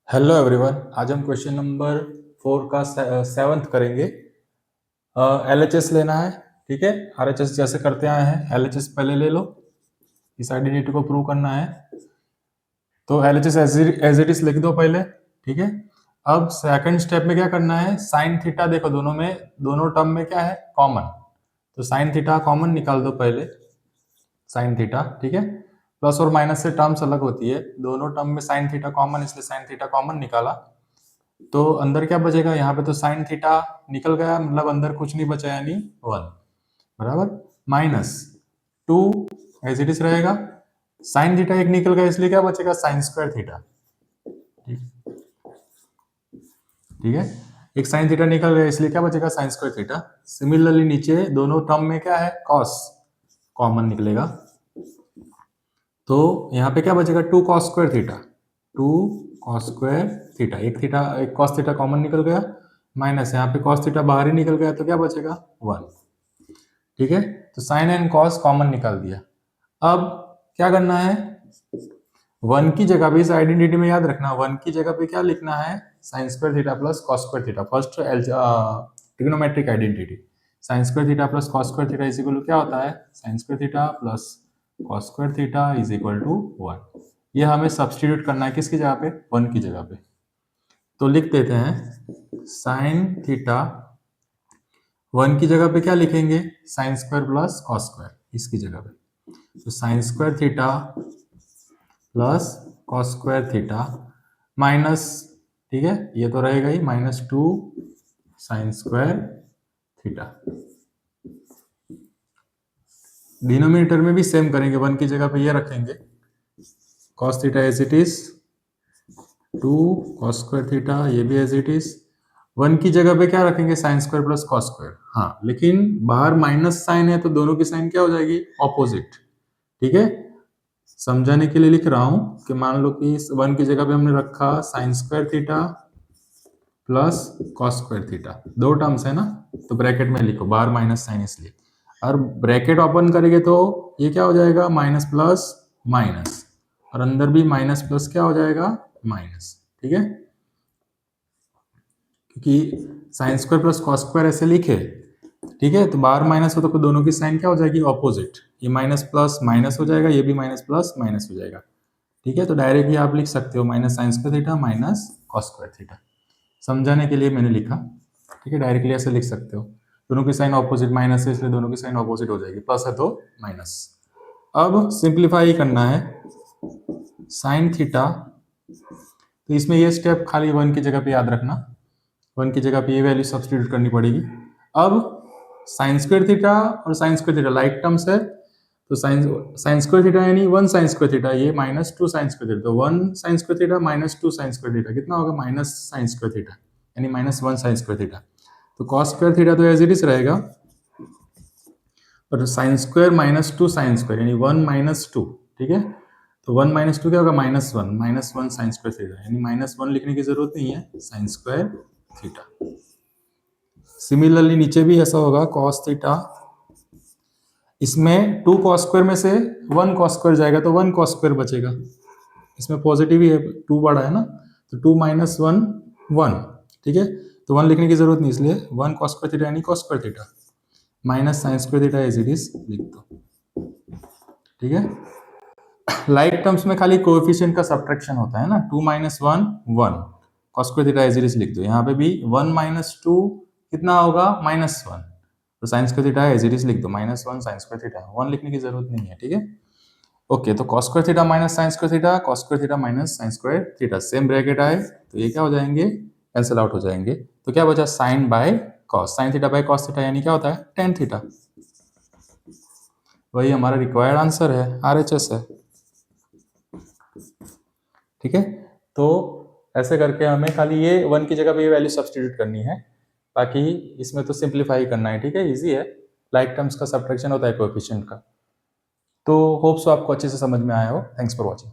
Hello everyone, आज हम question number 4 का सेवंथ करेंगे। एलएचएस लेना है, ठीक है। आरएचएस जैसे करते आए हैं, एलएचएस पहले ले लो। इस आइडेंटिटी को प्रूव करना है तो एलएचएस एज इट इज लिख दो पहले, ठीक है। अब सेकंड स्टेप में क्या करना है, साइन थीटा देखो दोनों टर्म में क्या है कॉमन, तो साइन थीटा कॉमन निकाल दो पहले, साइन थीटा, ठीक है। प्लस और माइनस से टर्म्स अलग होती है, दोनों टर्म में साइन थीटा कॉमन, इसलिए साइन थीटा कॉमन निकाला तो अंदर क्या बचेगा, यहाँ पे तो साइन थीटा निकल गया, मतलब अंदर कुछ नहीं बचा, यानी 1 बराबर माइनस 2 एज इट इज रहेगा। साइन थीटा एक निकल गया, इसलिए क्या बचेगा साइन स्क्वायर थीटा, ठीक है। एक साइन थीटा निकल गया, इसलिए क्या बचेगा साइन स्क्वायर थीटा। सिमिलरली नीचे दोनों टर्म में क्या है कॉस कॉमन निकलेगा, तो यहाँ पे क्या बचेगा 2 cos square theta, 2 cos square theta, एक कॉस थीटा कॉमन निकल गया, माइनस यहाँ पे कॉस थीटा बाहर ही निकल गया, तो क्या बचेगा 1, ठीक है। तो साइन एंड कॉस कॉमन निकाल दिया। अब क्या करना है, 1 की जगह पे, इस आइडेंटिटी में याद रखना 1 की जगह पे क्या लिखना है, sine square theta plus cos square theta. First trigonometric identity, sine square theta plus cos square theta is equal to क्या होता है, sine square theta plus cos square theta is equal to 1। ये हमें सब्सटीट्यूट करना है किसकी जगह पे, 1 की जगह पे। तो लिख देते हैं साइन थीटा 1 की जगह पे क्या लिखेंगे, sine square plus cos square इसकी जगह पे, तो sine square theta plus cos square theta minus, ठीक है, ये तो रहेगा ही, -2 साइन स्क्वायर थीटा। डिनोमिनेटर में भी सेम करेंगे, 1 की जगह पे ये रखेंगे cos theta as it is, 2 cos square theta, ये भी एज इट इज। 1 की जगह पे क्या रखेंगे sine square plus cos square, हाँ, लेकिन बाहर माइनस साइन है तो दोनों की साइन क्या हो जाएगी ऑपोजिट, ठीक है। समझाने के लिए लिख रहा हूं कि मान लो कि 1 की जगह पे हमने रखा sign square theta plus cos square theta, दो टर्म्स है ना, तो ब्रैकेट में लिखो, बाहर माइनस साइन इसलिए, और ब्रैकेट ओपन करेंगे तो ये क्या हो जाएगा माइनस प्लस माइनस, और अंदर भी माइनस प्लस क्या हो जाएगा माइनस, ठीक है। क्योंकि sine square plus cos square ऐसे लिखे, ठीक है, तो बाहर माइनस हो तो दोनों की साइन क्या हो जाएगी ऑपोजिट, ये माइनस प्लस माइनस हो जाएगा, ये भी माइनस प्लस माइनस हो जाएगा, ठीक है। तो डायरेक्टली आप लिख सकते हो minus sine square theta minus cos square theta, समझाने के लिए मैंने लिखा, ठीक है। डायरेक्टली ऐसे लिख सकते हो, दोनों की साइन ऑपोजिट माइनस है इसलिए दोनों की साइन ऑपोजिट हो जाएगी, प्लस है तो माइनस। अब सिंप्लीफाई करना है साइन थीटा, तो इसमें ये स्टेप खाली 1 की जगह पे याद रखना, 1 की जगह पे ये वैल्यू सब्सटीट्यूट करनी पड़ेगी। अब साइन स्क्वायर थीटा और sign square theta like terms है, तो साइन स्क्वायर थीटा यानी 1 साइन स्क्वायर थीटा, ये -2 साइन स्क्वायर थीटा, तो 1 sign square theta -2 sign square theta कितना होगा माइनस साइन स्क्वायर थीटा, यानी -1 साइन स्क्वायर थीटा। तो कॉस स्क्वायर थीटा तो एज इट इज रहेगा, और साइन स्क्वायर -2 साइन स्क्वायर यानी 1 - 2, ठीक है। तो 1 - 2 क्या होगा -1 साइन स्क्वायर थीटा, यानी -1 लिखने की जरूरत नहीं है, साइन स्क्वायर थीटा। सिमिलरली नीचे भी ऐसा होगा कॉस थीटा, इसमें 2 कॉस स्क्वायर में से 1 कॉस स्क्वायर जाएगा तो 1 कॉस स्क्वायर बचेगा, इसमें पॉजिटिव ही है, 2 बड़ा है ना, तो 2 - 1 1, ठीक है। तो 1 लिखने की जरूरत नहीं, इसलिए 1 कॉस स्क्वायर थीटा यानी cos square theta minus sine square theta as it is लिख दो, ठीक है। लाइक टर्म्स में खाली कोएफिशिएंट का सब्ट्रैक्शन होता है ना, 2 - 1 1, cos square theta as it is लिख दो, यहाँ पे भी 1 - 2 कितना होगा -1, तो sine square theta as it is लिख दो, -1 साइन स्क्वायर थीटा, 1 लिखने की जरूरत नहीं है, ठीक है। ओके, तो cos square theta minus sine square theta, cos square theta minus sine square theta, same bracket आए तो ये क्या हो जाएंगे, कैंसिल आउट हो जाएंगे, तो क्या बचा sine by cos, sine theta by cos theta यानी क्या होता है टेन थीटा, वही हमारा रिक्वायर्ड आंसर है, आरएचएस है, ठीक है। तो ऐसे करके हमें खाली ये 1 की जगह पे ये वैल्यू सब्सटीट्यूट करनी है, बाकी इसमें तो सिंप्लीफाई करना है, ठीक है, इजी है, लाइक टर्म्स का सब्ट्रैक्शन होता है कोएफिशिएंट का। तो होप सो आपको अच्छे से समझ में आया हो, थैंक्स फॉर वॉचिंग।